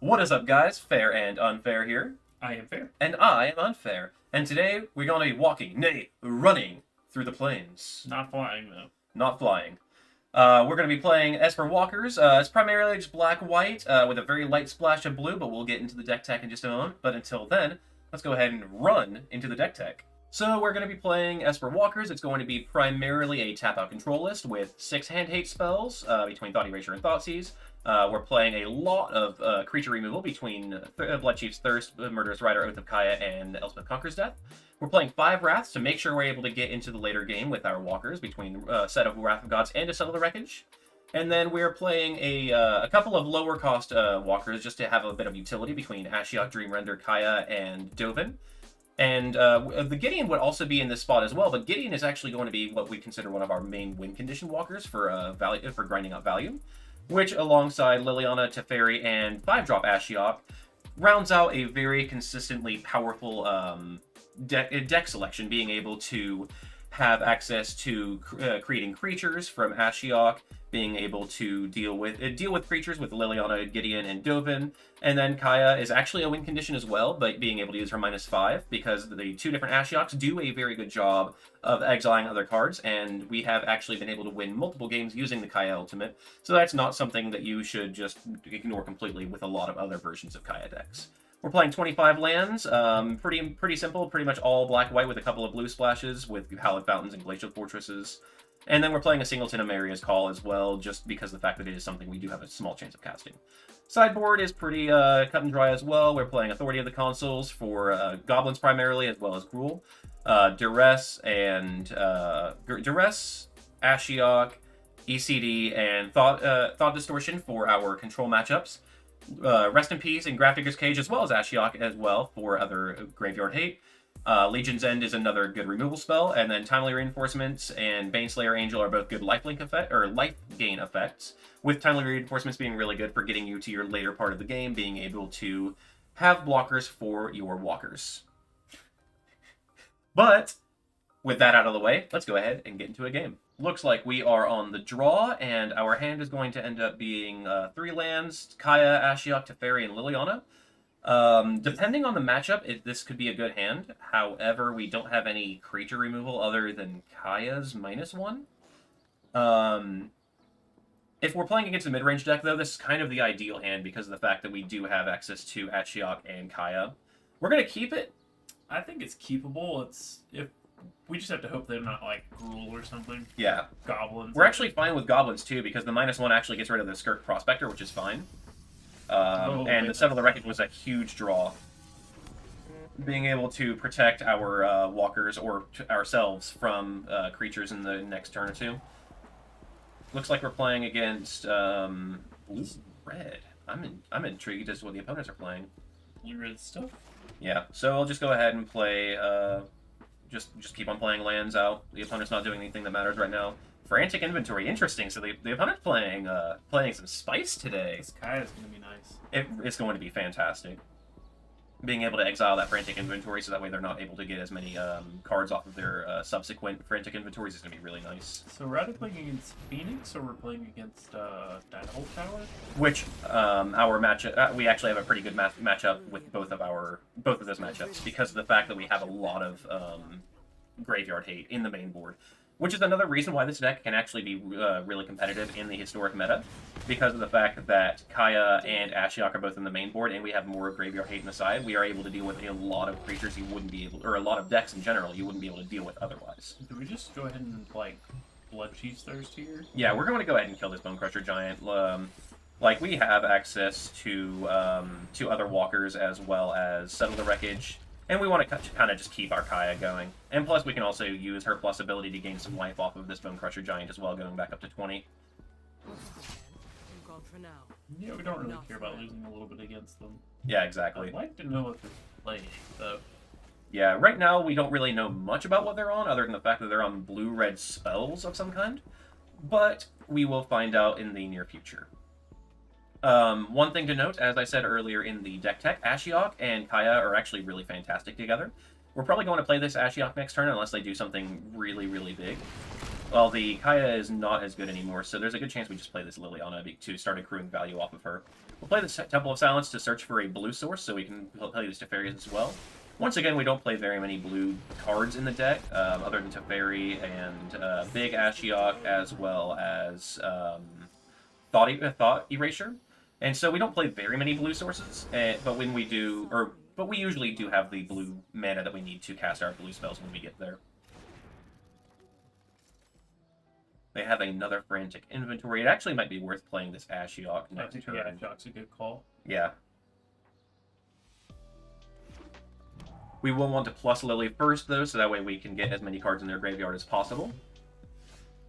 What is up, guys? Fair and Unfair here. I am fair. And I am Unfair. And today we're going to be walking, nay, running through the plains. Not flying, though. Not flying. We're going to be playing Esper Walkers. It's primarily just black-white with a very light splash of blue, but we'll get into the deck tech in just a moment. But until then, let's go ahead and run into the deck tech. So we're going to be playing Esper Walkers. It's going to be primarily a tap-out control list with 6 hand-hate spells between Thought Erasure and Thoughtseize. We're playing a lot of creature removal between Bloodchief's Thirst, Murderous Rider, Oath of Kaya, and Elspeth Conquers Death. We're playing 5 Wraths to make sure we're able to get into the later game with our walkers between a set of Wrath of Gods and to Settle the Wreckage. And then we're playing a couple of lower cost walkers just to have a bit of utility between Ashiok, Dreamrender, Kaya, and Dovin. And the Gideon would also be in this spot as well, but Gideon is actually going to be what we consider one of our main win condition walkers for for grinding out value, which alongside Liliana, Teferi, and 5-drop Ashiok rounds out a very consistently powerful deck selection, being able to have access to creating creatures from Ashiok, being able to deal with creatures with Liliana, Gideon, and Dovin, and then Kaya is actually a win condition as well, but being able to use her -5 because the 2 different Ashioks do a very good job of exiling other cards, and we have actually been able to win multiple games using the Kaya ultimate, so that's not something that you should just ignore completely with a lot of other versions of Kaya decks. We're playing 25 lands, pretty simple, pretty much all black-white with a couple of blue splashes with Hallowed Fountains and Glacial Fortresses. And then we're playing a Singleton Amaria's Call as well, just because of the fact that it is something we do have a small chance of casting. Sideboard is pretty cut and dry as well. We're playing Authority of the Consuls for Goblins primarily, as well as Gruul. Duress, Ashiok, ECD, and Thought Distortion for our control matchups. Rest in Peace and Grafdigger's Cage, as well as Ashiok as well for other Graveyard Hate. Legion's End is another good removal spell, and then Timely Reinforcements and Baneslayer Angel are both good life gain effects, with Timely Reinforcements being really good for getting you to your later part of the game, being able to have blockers for your walkers. But with that out of the way, let's go ahead and get into a game. Looks like we are on the draw, and our hand is going to end up being 3 lands, Kaya, Ashiok, Teferi, and Liliana. Depending on the matchup, this could be a good hand. However, we don't have any creature removal other than Kaya's -1. If we're playing against a mid-range deck, though, this is kind of the ideal hand because of the fact that we do have access to Ashiok and Kaya. We're going to keep it. I think it's keepable. We just have to hope they're not like Gruul or something. Yeah. Goblins. We're actually fine with Goblins, too, because the -1 actually gets rid of the Skirk Prospector, which is fine. And the Settle the Wreckage was a huge draw. Being able to protect our walkers or ourselves from creatures in the next turn or two. Looks like we're playing against blue red. I'm intrigued as to what the opponents are playing. Blue red stuff. Yeah, so I'll just go ahead and play. Just keep on playing lands out. The opponent's not doing anything that matters right now. Frantic Inventory, interesting. So the opponent's playing some spice today. This Kaya's gonna be nice. It's going to be fantastic. Being able to exile that Frantic Inventory so that way they're not able to get as many cards off of their subsequent Frantic Inventories is going to be really nice. So we're either playing against Phoenix or we're playing against Dynavolt Tower? Which our matchup, we actually have a pretty good matchup with both of those matchups because of the fact that we have a lot of Graveyard Hate in the main board. Which is another reason why this deck can actually be really competitive in the historic meta, because of the fact that Kaya and Ashiok are both in the main board, and we have more Graveyard Hate in the side. We are able to deal with a lot of creatures you wouldn't be able, or a lot of decks in general you wouldn't be able to deal with otherwise. Do we just go ahead and like Bloodchief's Thirst here? Yeah, we're going to go ahead and kill this Bone Crusher Giant. Like we have access to other walkers as well as Settle the Wreckage. And we want to kind of just keep our Kaya going. And plus, we can also use her plus ability to gain some life off of this Bone Crusher Giant as well, going back up to 20. Yeah, we don't really care about losing a little bit against them. Yeah, exactly. I'd like to know what they're playing, though. Yeah, right now we don't really know much about what they're on, other than the fact that they're on blue-red spells of some kind. But we will find out in the near future. One thing to note, as I said earlier in the deck tech, Ashiok and Kaya are actually really fantastic together. We're probably going to play this Ashiok next turn unless they do something really, really big. Well, the Kaya is not as good anymore, so there's a good chance we just play this Liliana to start accruing value off of her. We'll play the Temple of Silence to search for a blue source, so we can play these Teferi's as well. Once again, we don't play very many blue cards in the deck, other than Teferi and Big Ashiok, as well as Thought Erasure. And so we don't play very many blue sources, but when we do, but we usually do have the blue mana that we need to cast our blue spells when we get there. They have another Frantic Inventory. It actually might be worth playing this Ashiok next turn. Yeah, Ashiok's a good call. Yeah. We will want to plus Lily first, though, so that way we can get as many cards in their graveyard as possible.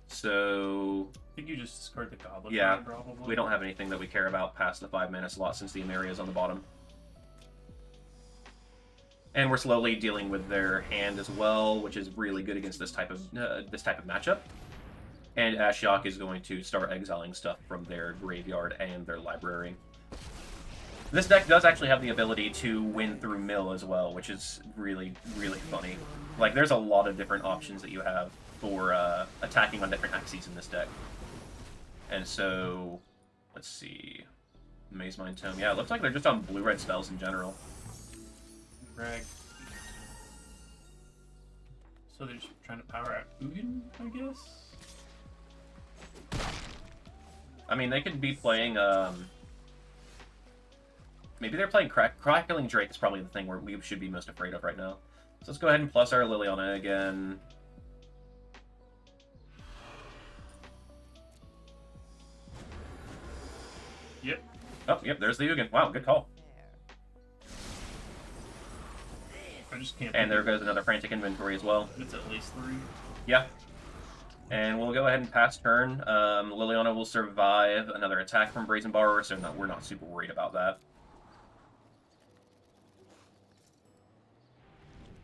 So... I think you just discard the Goblet. Yeah, probably. We don't have anything that we care about past the 5-mana slot since the Emeria is on the bottom. And we're slowly dealing with their hand as well, which is really good against this type of matchup. And Ashiok is going to start exiling stuff from their graveyard and their library. This deck does actually have the ability to win through mill as well, which is really, really funny. Like, there's a lot of different options that you have for attacking on different axes in this deck. And so, let's see. Maze Mind Tome. Yeah, it looks like they're just on blue-red spells in general. Rag. So they're just trying to power out Ugin, I guess? I mean, they could be playing, maybe they're playing Crackling Drake is probably the thing where we should be most afraid of right now. So let's go ahead and plus our Liliana again. Yep. Oh, yep, there's the Ugin. Wow, good call. I just can't... And there goes another Frantic Inventory as well. It's at least 3. Yeah. And we'll go ahead and pass turn. Liliana will survive another attack from Brazen Borrower, so we're not super worried about that.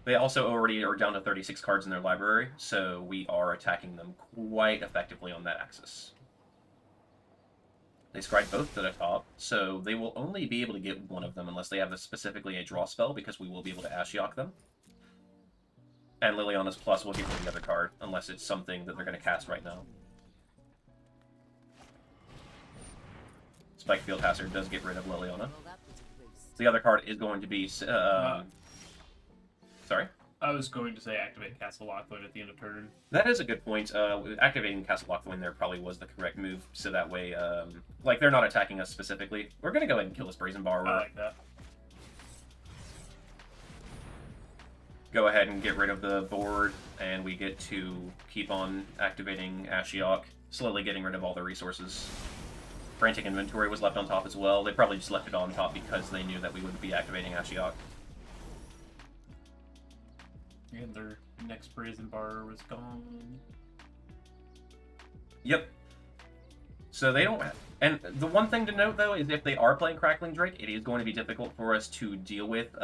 They also already are down to 36 cards in their library, so we are attacking them quite effectively on that axis. They scribe both to the top, so they will only be able to get one of them unless they have specifically a draw spell, because we will be able to Ashiok them. And Liliana's plus will get rid of the other card, unless it's something that they're going to cast right now. Spike Field Hazard does get rid of Liliana. The other card is going to be... sorry? I was going to say activate Castle Lockwood at the end of turn. That is a good point. Activating Castle Lockwood there probably was the correct move, so that way, like, they're not attacking us specifically. We're going to go ahead and kill this Brazen Borrower. I like that. Go ahead and get rid of the board, and we get to keep on activating Ashiok, slowly getting rid of all the resources. Frantic Inventory was left on top as well. They probably just left it on top because they knew that we would be activating Ashiok. And their next Brazen Bar was gone. Yep. So they don't... And the one thing to note, though, is if they are playing Crackling Drake, it is going to be difficult for us to deal with...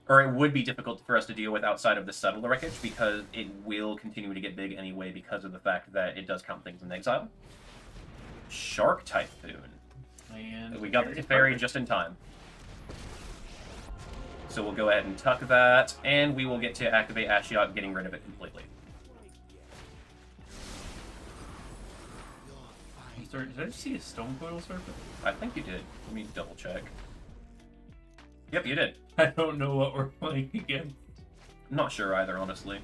or it would be difficult for us to deal with outside of the Subtle Wreckage, because it will continue to get big anyway because of the fact that it does count things in exile. Shark Typhoon. And We got the Teferi just in time. So we'll go ahead and tuck that, and we will get to activate Ashiok, getting rid of it completely. Sorry, did I just see a Stone Coil Serpent? I think you did. Let me double check. Yep, you did. I don't know what we're playing again. I'm not sure either, honestly.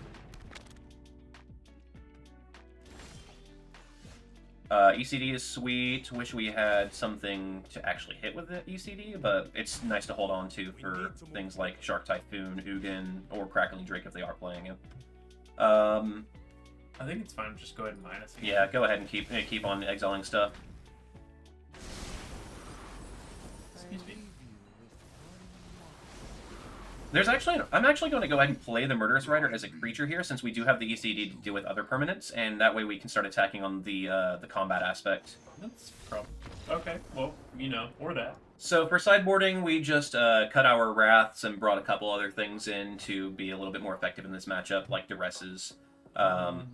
ECD is sweet. Wish we had something to actually hit with the ECD, but it's nice to hold on to for things like Shark Typhoon, Ugin, or Crackling Drake if they are playing it. I think it's fine. Just go ahead and minus it. Yeah, go ahead and keep on exiling stuff. Excuse me. I'm actually going to go ahead and play the Murderous Rider as a creature here, since we do have the ECD to deal with other permanents, and that way we can start attacking on the combat aspect. That's probably okay. Well, you know, or that. So for sideboarding, we just cut our Wraths and brought a couple other things in to be a little bit more effective in this matchup, like Duresses.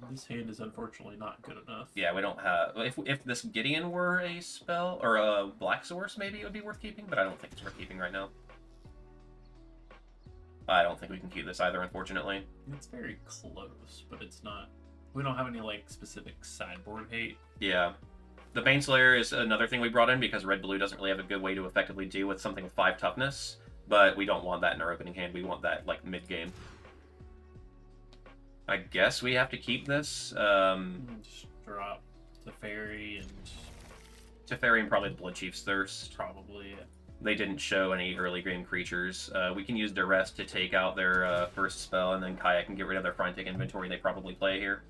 This hand is unfortunately not good enough. Yeah, we don't have... If this Gideon were a spell, or a Black Source, maybe it would be worth keeping, but I don't think it's worth keeping right now. I don't think we can keep this either, unfortunately. It's very close, but it's not... We don't have any, like, specific sideboard hate. Yeah. The Baneslayer is another thing we brought in because red-blue doesn't really have a good way to effectively deal with something with 5 toughness, but we don't want that in our opening hand. We want that, like, mid-game. I guess we have to keep this. Just drop the fairy and... Teferi and probably the Blood Chief's Thirst. Probably, yeah. They didn't show any early game creatures. We can use Duress to take out their first spell, and then Kaya can get rid of their Frantic inventory they probably play here.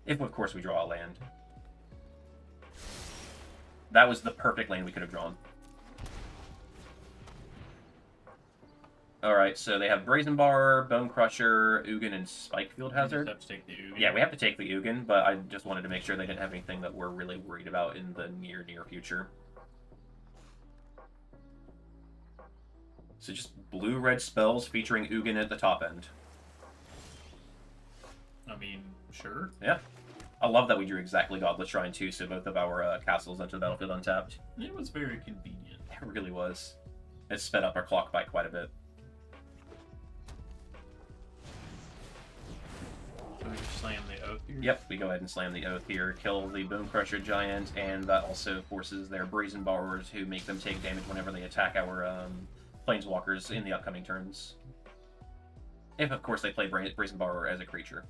If, of course, we draw a land. That was the perfect land we could have drawn. Alright, so they have Brazen Bar, Bone Crusher, Ugin, and Spikefield Hazard. We just have to take the Ugin. Yeah, we have to take the Ugin, but I just wanted to make sure they didn't have anything that we're really worried about in the near future. So just blue-red spells featuring Ugin at the top end. I mean, sure. Yeah. I love that we drew exactly Godless Shrine too, so both of our castles enter the battlefield untapped. It was very convenient. It really was. It sped up our clock by quite a bit. So we just slam the Oath here? Yep, we go ahead and slam the Oath here, kill the Bone Crusher Giant, and that also forces their Brazen Borrowers who make them take damage whenever they attack our Planeswalkers in the upcoming turns. If, of course, they play Brazen Borrower as a creature.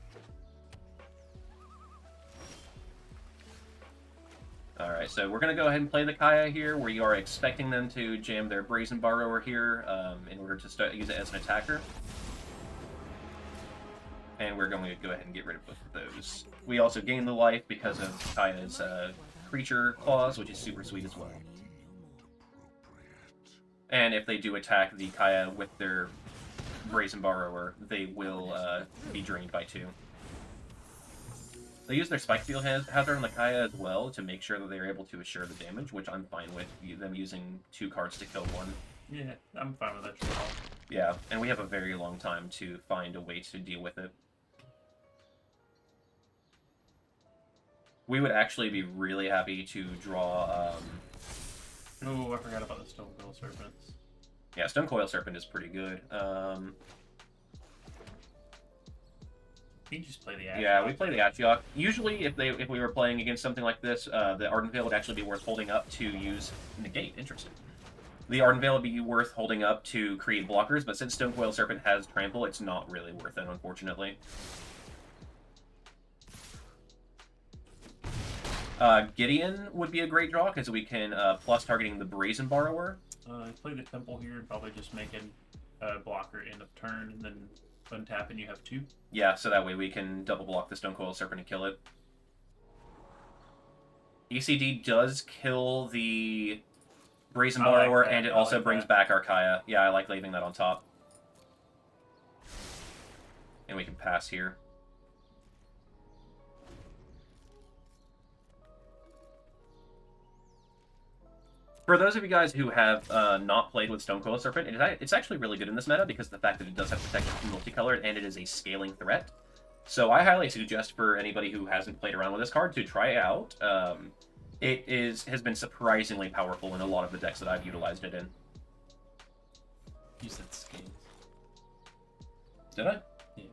Alright, so we're going to go ahead and play the Kaya here. We are expecting them to jam their Brazen Borrower here in order to use it as an attacker. And we're going to go ahead and get rid of both of those. We also gain the life because of Kaya's creature clause, which is super sweet as well. And if they do attack the Kaya with their Brazen Borrower, they will be drained by 2. They use their Spikefield Hazard on the Kaya as well to make sure that they're able to assure the damage, which I'm fine with, them using 2 cards to kill 1. Yeah, I'm fine with that draw. Yeah, and we have a very long time to find a way to deal with it. We would actually be really happy to draw... Oh, I forgot about the Stonecoil Serpents. Yeah, Stonecoil Serpent is pretty good. You just play the Ashiok. Yeah, we play the Ashiok. Usually, if we were playing against something like this, the Ardent Veil would actually be worth holding up to use Negate. Interesting. The Ardent Veil would be worth holding up to create blockers, but since Stonecoil Serpent has Trample, it's not really worth it, unfortunately. Gideon would be a great draw, because we can plus targeting the Brazen Borrower. Play the Temple here and probably just make a blocker end of turn, and then untap and you have 2. Yeah, so that way we can double block the Stonecoil Serpent and kill it. ECD does kill the Brazen Borrower, and it also brings back our Kaya. Yeah, I like leaving that on top. And we can pass here. For those of you guys who have not played with Stonecoil Serpent, it's actually really good in this meta because of the fact that it does have protection from multicolored and it is a scaling threat. So I highly suggest for anybody who hasn't played around with this card to try it out. It has been surprisingly powerful in a lot of the decks that I've utilized it in. You said scales. Did I? Yeah.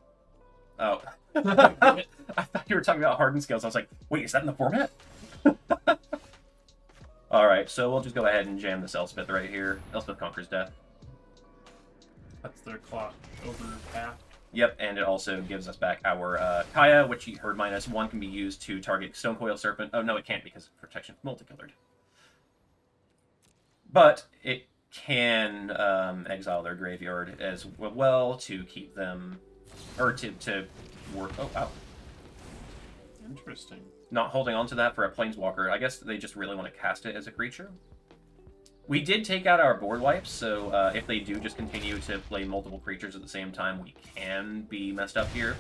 Oh. I thought you were talking about hardened scales. I was like, wait, is that in the format? Alright, so we'll just go ahead and jam this Elspeth right here. Elspeth Conquers Death. That's their clock over half. Yep, and it also gives us back our Kaya, which her -1 can be used to target Stonecoil Serpent. Oh, no, it can't because of protection from multicolored. But it can exile their graveyard as well to keep them... Or to work... Oh, wow. Interesting. Not holding on to that for a Planeswalker. I guess they just really want to cast it as a creature. We did take out our board wipes, so if they do just continue to play multiple creatures at the same time, we can be messed up here.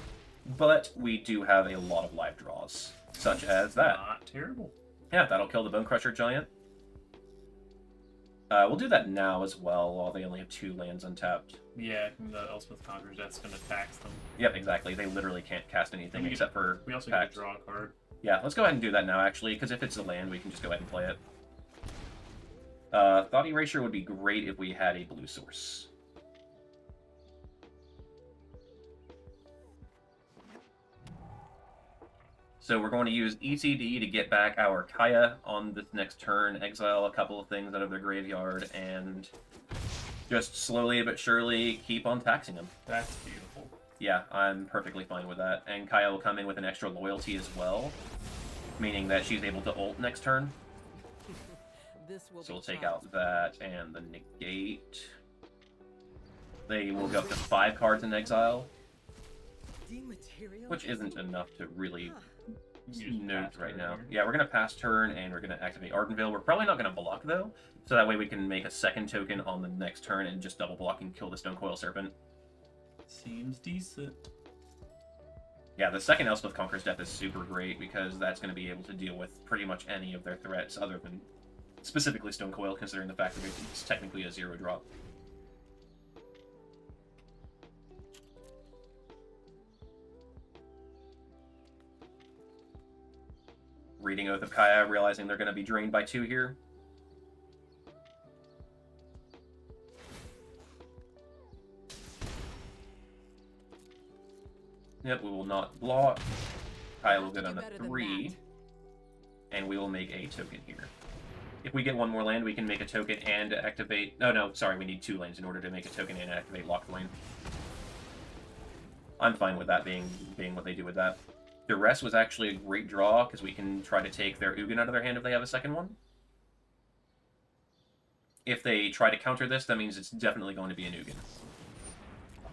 But we do have a lot of live draws, such as that. Not terrible. Yeah, that'll kill the Bone Crusher Giant. We'll do that now as well, while they only have 2 lands untapped. Yeah, the Elspeth Conquerors, that's going to tax them. Yep, exactly. They literally can't cast anything except for We also pact. get to draw a card. Yeah, let's go ahead and do that now, actually, because if it's a land, we can just go ahead and play it. Thought Erasure would be great if we had a blue source. So we're going to use ECD to get back our Kaya on this next turn, exile a couple of things out of their graveyard, and just slowly but surely keep on taxing them. That's beautiful. Yeah, I'm perfectly fine with that. And Kaya will come in with an extra loyalty as well, meaning that she's able to ult next turn. So we'll take out that and the negate. They will go up to 5 cards in exile, which isn't enough to really note right now. Yeah, we're going to pass turn, and we're going to activate Ardenvale. We're probably not going to block, though, so that way we can make a second token on the next turn and just double block and kill the Stonecoil Serpent. Seems decent. Yeah, the second Elspeth Conqueror's Death is super great, because that's going to be able to deal with pretty much any of their threats, other than specifically Stonecoil, considering the fact that it's technically a 0-drop. Reading Oath of Kaya, realizing they're going to be drained by 2 here. Yep, we will not block. Kaya will go down to 3, and we will make a token here. If we get one more land, we can make a token and activate... No, sorry, we need 2 lands in order to make a token and activate Locked Lane. I'm fine with that being what they do with that. Duress was actually a great draw, because we can try to take their Ugin out of their hand if they have a second one. If they try to counter this, that means it's definitely going to be an Ugin,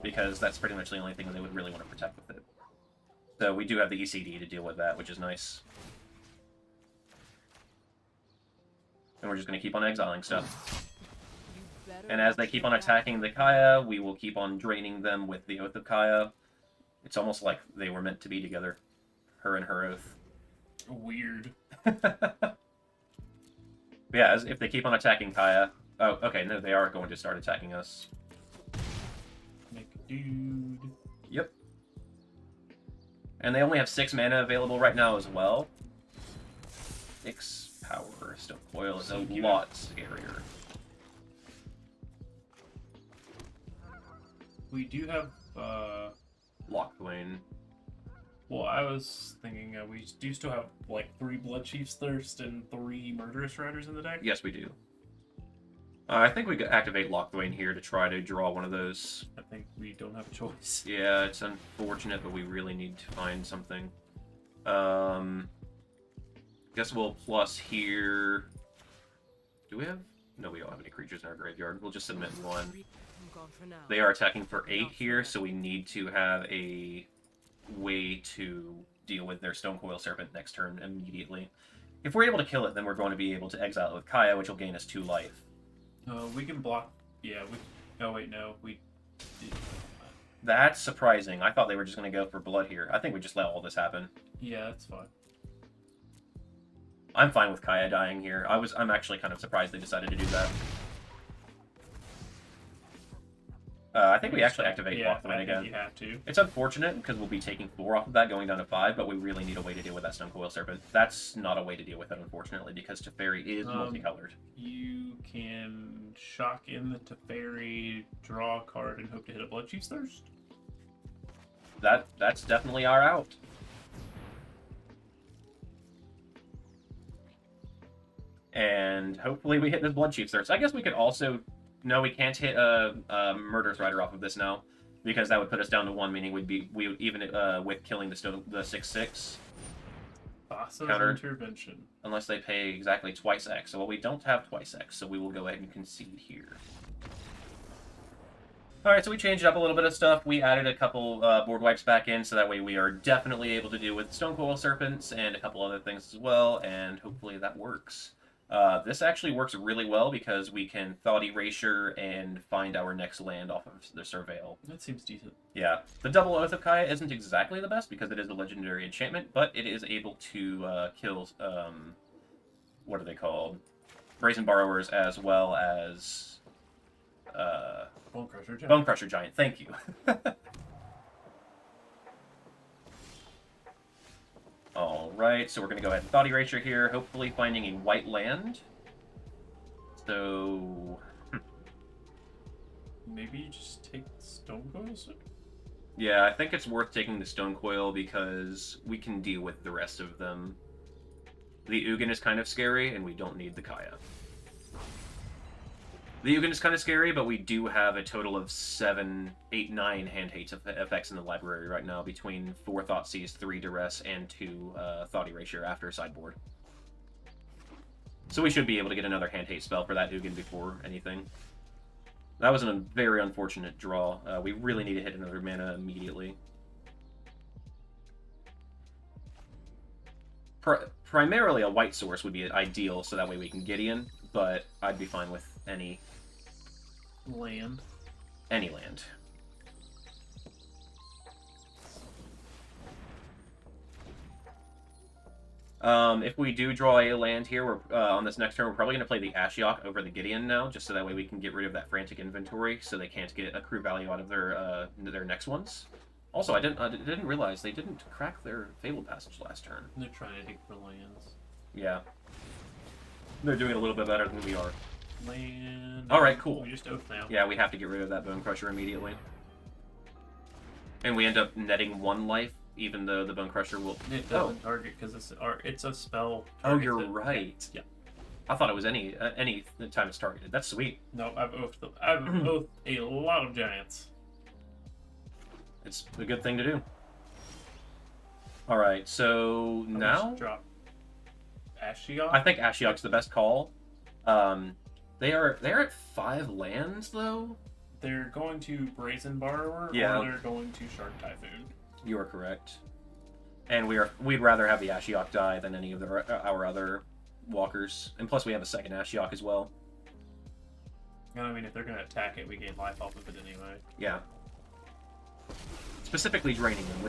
because that's pretty much the only thing that they would really want to protect with it. So we do have the ECD to deal with that, which is nice. And we're just going to keep on exiling stuff. And as they keep on attacking the Kaya, we will keep on draining them with the Oath of Kaya. It's almost like they were meant to be together. Her and her oath. Weird. Yeah, if they keep on attacking Kaya... Oh, okay, no, they are going to start attacking us. Make a dude. Yep. And they only have 6 mana available right now as well. 6 power. Stonecoil is a lot scarier. We do have, Locked Lane. Well, I was thinking we do still have, like, 3 Bloodchief's Thirst and 3 Murderous Riders in the deck? Yes, we do. I think we could activate Locked Lane here to try to draw one of those. I think we don't have a choice. Yeah, it's unfortunate, but we really need to find something. Guess we'll plus here. Do we have... No, we don't have any creatures in our graveyard. We'll just submit 1. They are attacking for 8 here, so we need to have a way to deal with their Stonecoil Serpent next turn immediately. If we're able to kill it, then we're going to be able to exile it with Kaya, which will gain us 2 life. We can block... Yeah, we... Oh, wait, no. We... That's surprising. I thought they were just going to go for blood here. I think we just let all this happen. Yeah, that's fine. I'm fine with Kaya dying here. I'm actually kind of surprised they decided to do that. I think we actually activate Locked Lane again. You have to. It's unfortunate, because we'll be taking 4 off of that, going down to 5, but we really need a way to deal with that Stonecoil Serpent. That's not a way to deal with it, unfortunately, because Teferi is multicolored. You can shock in the Teferi, draw a card, and hope to hit a Bloodchief's Thirst. That's definitely our out. And hopefully we hit this Bloodchief's Thirst. I guess we could also... No, we can't hit a Murderous Rider off of this now, because that would put us down to 1, meaning we would even with killing the 6/6. Boss's countered. Intervention. Unless they pay exactly twice X. So, well, we don't have twice X, so we will go ahead and concede here. Alright, so we changed up a little bit of stuff. We added a couple board wipes back in, so that way we are definitely able to deal with Stonecoil Serpents and a couple other things as well, and hopefully that works. This actually works really well because we can Thought Erasure and find our next land off of the Surveil. That seems decent. Yeah. The double Oath of Kaya isn't exactly the best because it is a legendary enchantment, but it is able to kill, what are they called? Brazen Borrowers, as well as... Bone Crusher Giant. Bone Crusher Giant, thank you. Alright, so we're going to go ahead and Thought Erasure here, hopefully finding a white land. So... Maybe you just take Stonecoil? Yeah, I think it's worth taking the Stone Coil because we can deal with the rest of them. The Ugin is kind of scary, and we don't need the Kaya. The Ugin is kind of scary, but we do have a total of 7, 8, 9 hand hates effects in the library right now, between 4 Thoughtseize, 3 Duress, and 2 Thought Erasure after a sideboard. So we should be able to get another hand hate spell for that Ugin before anything. That was a very unfortunate draw. We really need to hit another mana immediately. Primarily a white source would be ideal, so that way we can Gideon, but I'd be fine with any land. Any land. If we do draw a land here, we're on this next turn, we're probably going to play the Ashiok over the Gideon now, just so that way we can get rid of that frantic inventory, so they can't get accrue value out of their next ones. Also, I didn't realize they didn't crack their Fabled Passage last turn. They're trying to dig for lands. Yeah. They're doing a little bit better than we are. Land. Alright, cool. We just oath now. Yeah, we have to get rid of that Bone Crusher immediately. And we end up netting 1 life, even though the Bone Crusher will... It doesn't target because it's a spell. Oh, you're right. Yeah. I thought it was any time it's targeted. That's sweet. No, I've oathed a lot of giants. It's a good thing to do. Alright, so now... Drop Ashiok? I think Ashiok's the best call. They're at 5 lands, though? They're going to Brazen Borrower, Yeah. or they're going to Shark Typhoon. You are correct. And we'd rather have the Ashiok die than any of our other walkers. And plus we have a second Ashiok as well. I mean, if they're going to attack it, we gain life off of it anyway. Yeah. Specifically draining them,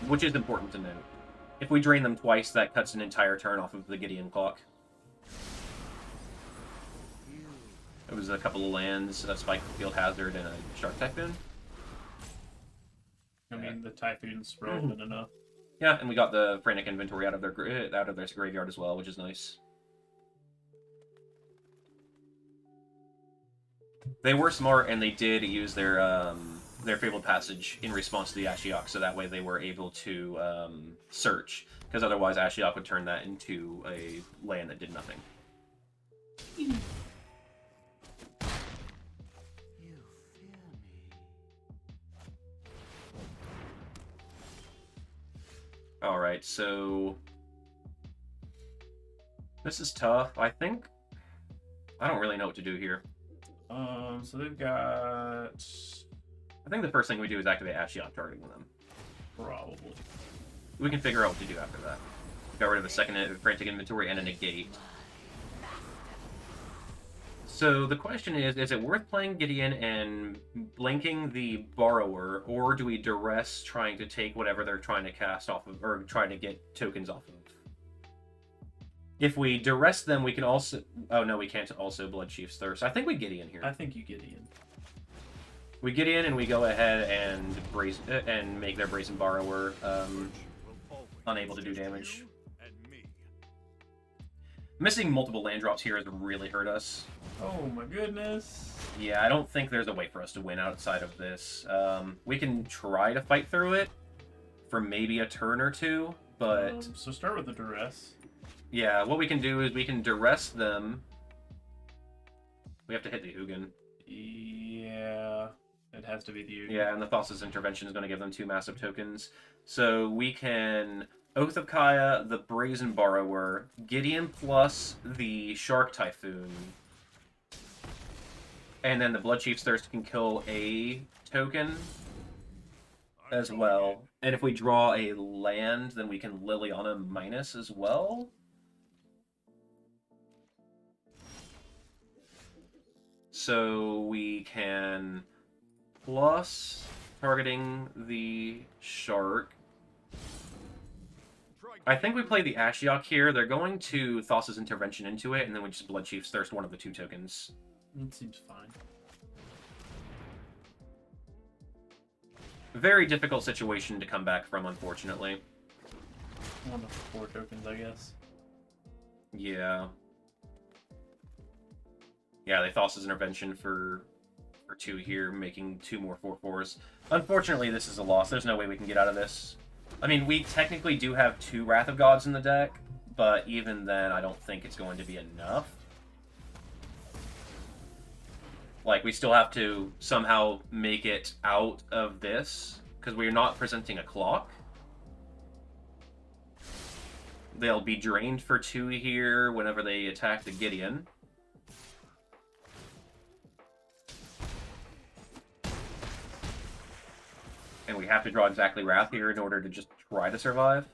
which is important to note. If we drain them twice, that cuts an entire turn off of the Gideon clock. It was a couple of lands, a Spike Field Hazard, and a Shark Typhoon. I mean, the Typhoon's relevant enough. Yeah, and we got the Frantic Inventory out of their graveyard as well, which is nice. They were smart, and they did use their Fabled Passage in response to the Ashiok, so that way they were able to search, because otherwise Ashiok would turn that into a land that did nothing. Alright, so... This is tough. I don't really know what to do here. So they've got... I think the first thing we do is activate Ashiok targeting them. Probably. We can figure out what to do after that. Got rid of a second Frantic Inventory and a Negate. So the question is it worth playing Gideon and blanking the Borrower, or do we duress trying to take whatever they're trying to cast off of, or trying to get tokens off of? If we duress them, we can also... Oh, no, we can't also Bloodchief's Thirst. I think we Gideon here. I think you Gideon. We Gideon and we go ahead and make their Brazen Borrower unable to do damage. Missing multiple land drops here has really hurt us. Oh my goodness. Yeah, I don't think there's a way for us to win outside of this. We can try to fight through it for maybe a turn or two, but... So start with the Duress. Yeah, what we can do is we can duress them. We have to hit the Ugin. Yeah, it has to be the Ugin. Yeah, and the Thassa's Intervention is going to give them 2 massive tokens. So we can Oath of Kaya, the Brazen Borrower, Gideon plus the Shark Typhoon. And then the Bloodchief's Thirst can kill a token as well. And if we draw a land, then we can Liliana minus as well. So we can plus targeting the shark. I think we play the Ashiok here. They're going to Thassa's Intervention into it, and then we just Bloodchief's Thirst one of the 2 tokens. It seems fine. Very difficult situation to come back from, unfortunately. 1 of 4 tokens, I guess. Yeah. Yeah, they Thassa's Intervention for for 2 here, making 2 more 4/4s. Unfortunately, this is a loss. There's no way we can get out of this. I mean, we technically do have 2 Wrath of Gods in the deck, but even then, I don't think it's going to be enough. Like, we still have to somehow make it out of this, because we're not presenting a clock. They'll be drained for 2 here whenever they attack the Gideon. And we have to draw exactly Wrath here in order to just try to survive.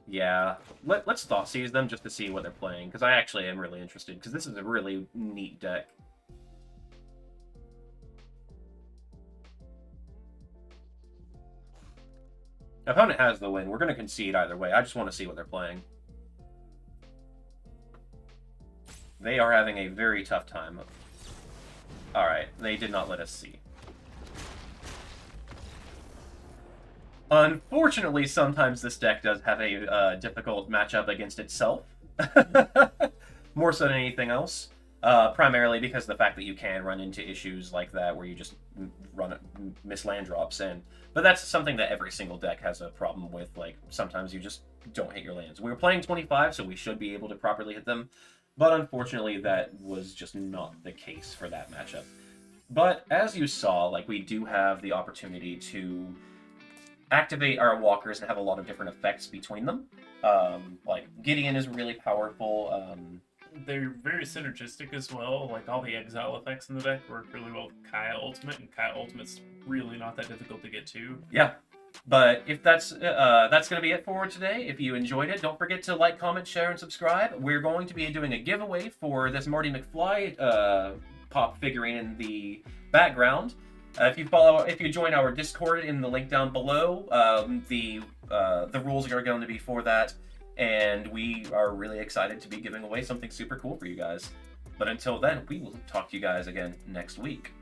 Yeah, let's Thought Seize them just to see what they're playing, because I actually am really interested, because this is a really neat deck. Opponent has the win. We're going to concede either way. I just want to see what they're playing. They are having a very tough time. Alright, they did not let us see. Unfortunately, sometimes this deck does have a difficult matchup against itself. More so than anything else. Primarily because of the fact that you can run into issues like that where you just miss land drops in. But that's something that every single deck has a problem with. Like, sometimes you just don't hit your lands. We were playing 25, so we should be able to properly hit them. But unfortunately, that was just not the case for that matchup. But as you saw, like, we do have the opportunity to activate our walkers and have a lot of different effects between them. Like, Gideon is really powerful. They're very synergistic as well. Like, all the exile effects in the deck work really well with Kaya Ultimate, and Kaya Ultimate's really not that difficult to get to. Yeah. But if that's going to be it for today. If you enjoyed it, don't forget to like, comment, share, and subscribe. We're going to be doing a giveaway for this Marty McFly pop figurine in the background. If you join our Discord in the link down below, the rules are going to be for that. And we are really excited to be giving away something super cool for you guys. But until then, we will talk to you guys again next week.